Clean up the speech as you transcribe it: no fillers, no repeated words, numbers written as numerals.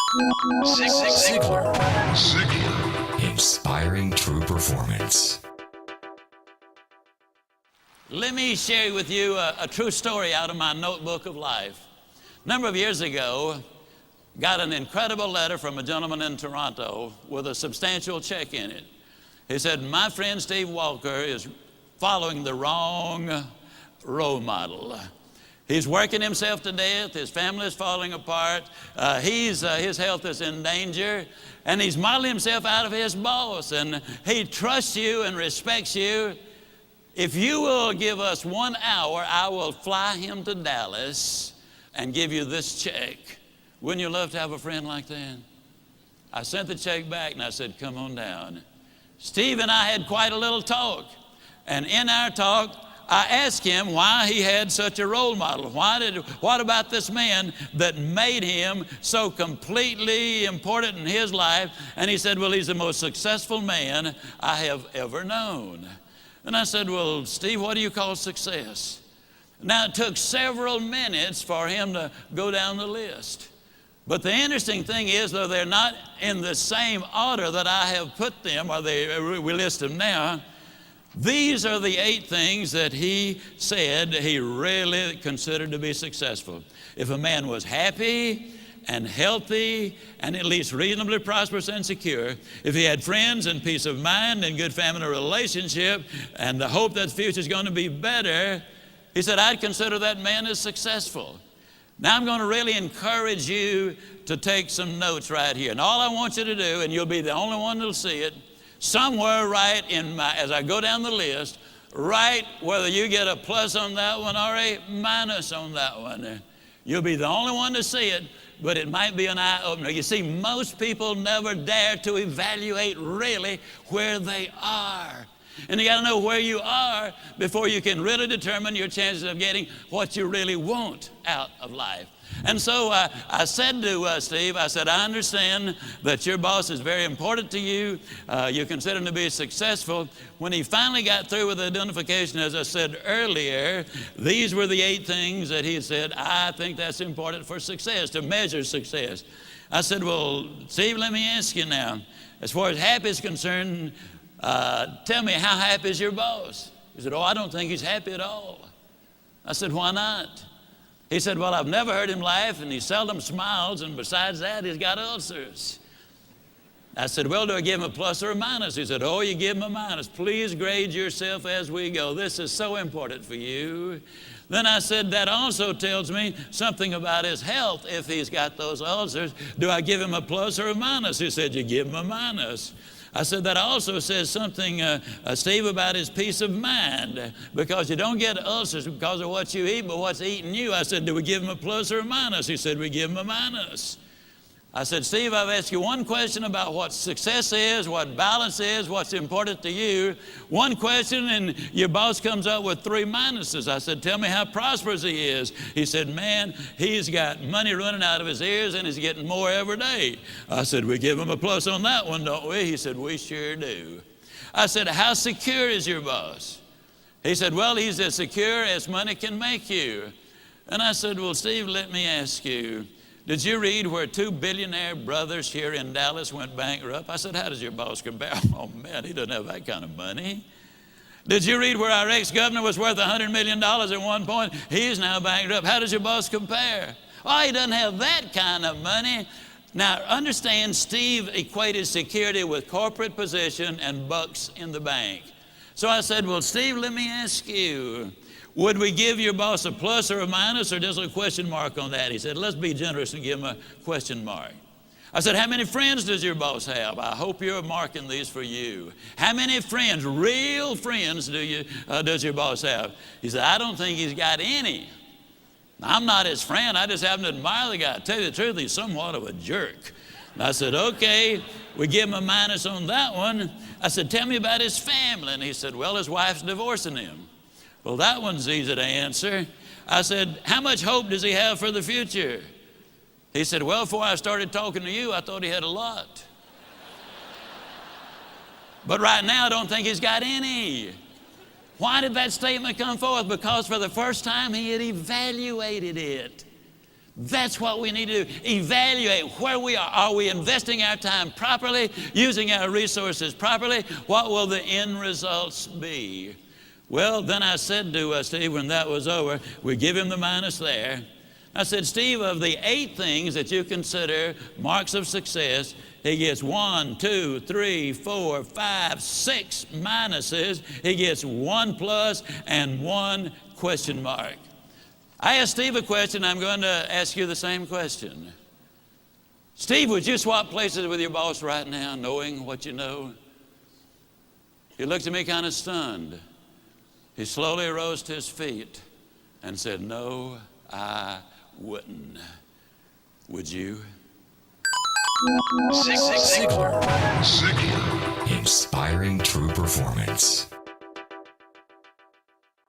Ziglar. Inspiring true performance. Let me share with you a true story out of my notebook of life. A number of years ago, got an incredible letter from a gentleman in Toronto with a substantial check in it. He said, my friend Steve Walker is following the wrong role model. He's working himself to death. His family is falling apart. His health is in danger. And he's modeling himself out of his boss. And he trusts you and respects you. If you will give us 1 hour, I will fly him to Dallas and give you this check. Wouldn't you love to have a friend like that? I sent the check back and I said, come on down. Steve and I had quite a little talk. And in our talk, I asked him why he had such a role model. What about this man that made him so completely important in his life? And he said, well, he's the most successful man I have ever known. And I said, well, Steve, what do you call success? Now, it took several minutes for him to go down the list. But the interesting thing is, though they're not in the same order that I have put them, or we list them now, these are the 8 things that he said he really considered to be successful. If a man was happy and healthy and at least reasonably prosperous and secure, if he had friends and peace of mind and good family relationship and the hope that the future is going to be better, he said, I'd consider that man as successful. Now I'm going to really encourage you to take some notes right here. And all I want you to do, and you'll be the only one that'll see it, somewhere right as I go down the list, write whether you get a plus on that one or a minus on that one. You'll be the only one to see it, but it might be an eye-opener. You see, most people never dare to evaluate really where they are. And you got to know where you are before you can really determine your chances of getting what you really want out of life. And so I said to Steve, I said, I understand that your boss is very important to you. You consider him to be successful. When he finally got through with the identification, as I said earlier, these were the 8 things that he said, I think that's important for success, to measure success. I said, well, Steve, let me ask you now, as far as happy is concerned, tell me, how happy is your boss? He said, oh, I don't think he's happy at all. I said, why not? He said, well, I've never heard him laugh, and he seldom smiles, and besides that, he's got ulcers. I said, well, do I give him a plus or a minus? He said, oh, you give him a minus. Please grade yourself as we go. This is so important for you. Then I said, that also tells me something about his health if he's got those ulcers. Do I give him a plus or a minus? He said, you give him a minus. I said, that also says something, Steve, about his peace of mind, because you don't get ulcers because of what you eat, but what's eating you. I said, do we give him a plus or a minus? He said, we give him a minus. I said, Steve, I've asked you one question about what success is, what balance is, what's important to you. One question, and your boss comes up with 3 minuses. I said, tell me how prosperous he is. He said, man, he's got money running out of his ears, and he's getting more every day. I said, we give him a plus on that one, don't we? He said, we sure do. I said, how secure is your boss? He said, well, he's as secure as money can make you. And I said, well, Steve, let me ask you, did you read where 2 billionaire brothers here in Dallas went bankrupt? I said, how does your boss compare? Oh, man, he doesn't have that kind of money. Did you read where our ex-governor was worth $100 million at one point? He's now bankrupt. How does your boss compare? Oh, he doesn't have that kind of money. Now, understand, Steve equated security with corporate position and bucks in the bank. So I said, well, Steve, let me ask you, would we give your boss a plus or a minus or just a question mark on that? He said, let's be generous and give him a question mark. I said, how many friends does your boss have? I hope you're marking these for you. How many friends, real friends, does your boss have? He said, I don't think he's got any. I'm not his friend. I just happen to admire the guy. To tell you the truth, he's somewhat of a jerk. And I said, okay, we give him a minus on that one. I said, tell me about his family. And he said, well, his wife's divorcing him. Well, that one's easy to answer. I said, how much hope does he have for the future? He said, well, before I started talking to you, I thought he had a lot. But right now, I don't think he's got any. Why did that statement come forth? Because for the first time, he had evaluated it. That's what we need to do. Evaluate where we are. Are we investing our time properly, using our resources properly? What will the end results be? Well, then I said to Steve when that was over, we give him the minus there. I said, Steve, of the 8 things that you consider marks of success, he gets 1, 2, 3, 4, 5, 6 minuses. He gets 1 plus and 1 question mark. I asked Steve a question. I'm going to ask you the same question. Steve, would you swap places with your boss right now, knowing what you know? He looked at me kind of stunned. He slowly rose to his feet and said, no, I wouldn't. Would you? Ziglar. Inspiring true performance.